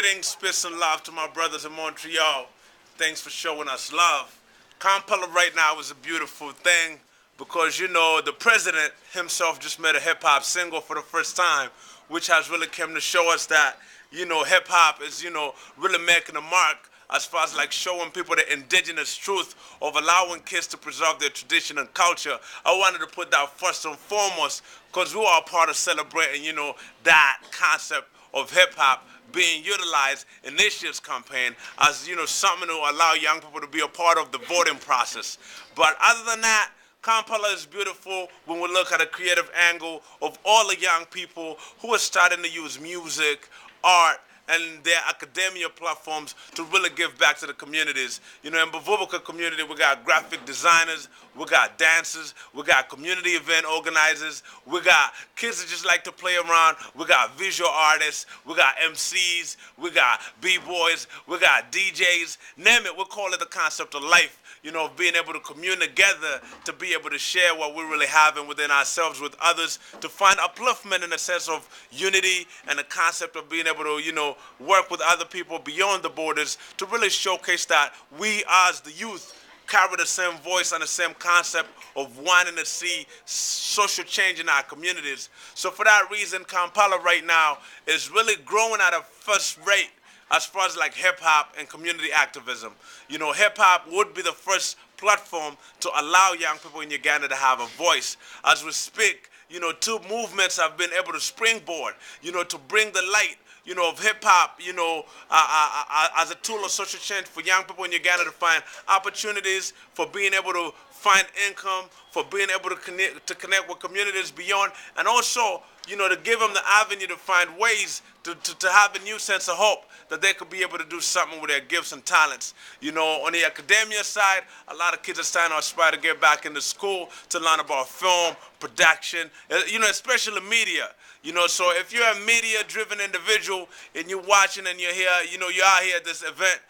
Greetings, peace and love to my brothers in Montreal. Thanks for showing us love. Kampala right now is a beautiful thing because, the president himself just made a hip-hop single for the first time, which has really come to show us that, hip-hop is, really making a mark as far as like showing people the indigenous truth of allowing kids to preserve their tradition and culture. I wanted to put that first and foremost because we are part of celebrating, that concept of hip-hop being utilized in this year's campaign as, something to allow young people to be a part of the voting process. But other than that, Kampala is beautiful when we look at a creative angle of all the young people who are starting to use music, art, and their academia platforms to really give back to the communities. In Bavubuka community, we got graphic designers, we got dancers, we got community event organizers, we got kids that just like to play around, we got visual artists, we got MCs, we got B-boys, we got DJs, name it, we call it the concept of life. Being able to commune together to be able to share what we really have within ourselves with others, to find upliftment in the sense of unity and the concept of being able to, work with other people beyond the borders to really showcase that we as the youth carry the same voice and the same concept of wanting to see social change in our communities. So for that reason, Kampala right now is really growing at a first rate as far as like hip-hop and community activism. Hip-hop would be the first platform to allow young people in Uganda to have a voice. As we speak, two movements have been able to springboard, to bring the light, of hip-hop, as a tool of social change for young people in Uganda to find opportunities for being able to find income, for being able to connect with communities beyond, and also, to give them the avenue to find ways to have a new sense of hope that they could be able to do something with their gifts and talents. On the academia side, a lot of kids are starting to aspire to get back into school to learn about film, production, especially media. So if you're a media-driven individual and you're watching and you're here, you're out here at this event,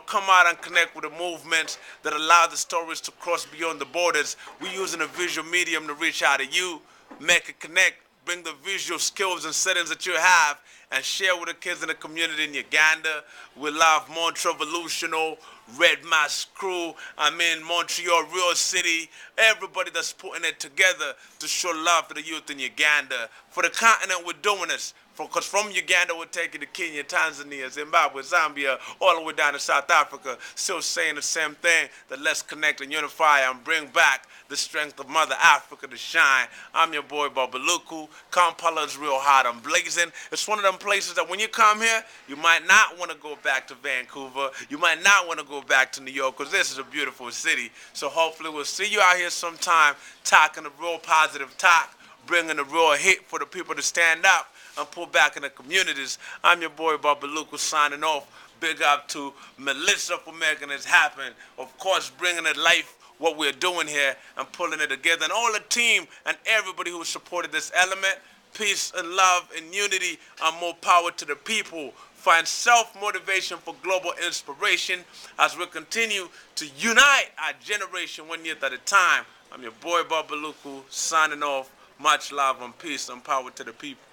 come out and connect with the movements that allow the stories to cross beyond the borders. We're using a visual medium to reach out to you, make it connect, bring the visual skills and settings that you have and share with the kids in the community in Uganda. We love Montrevolutional, Redmask crew, Montreal, real city, everybody that's putting it together to show love to the youth in Uganda. For the continent, we're doing this. Because from Uganda, we're taking to Kenya, Tanzania, Zimbabwe, Zambia, all the way down to South Africa, still saying the same thing, that let's connect and unify and bring back the strength of Mother Africa to shine. I'm your boy, Babaluku. Kampala is real hot and blazing. It's one of them places that when you come here, you might not want to go back to Vancouver. You might not want to go back to New York, because this is a beautiful city. So hopefully we'll see you out here sometime, talking a real positive talk, bringing a real hit for the people to stand up and pull back in the communities. I'm your boy Babaluku signing off. Big up to Melissa for making this happen. Of course, bringing to life what we're doing here and pulling it together. And all the team and everybody who supported this element. Peace and love and unity and more power to the people. Find self-motivation for global inspiration as we continue to unite our generation one youth at a time. I'm your boy Babaluku signing off. Much love and peace and power to the people.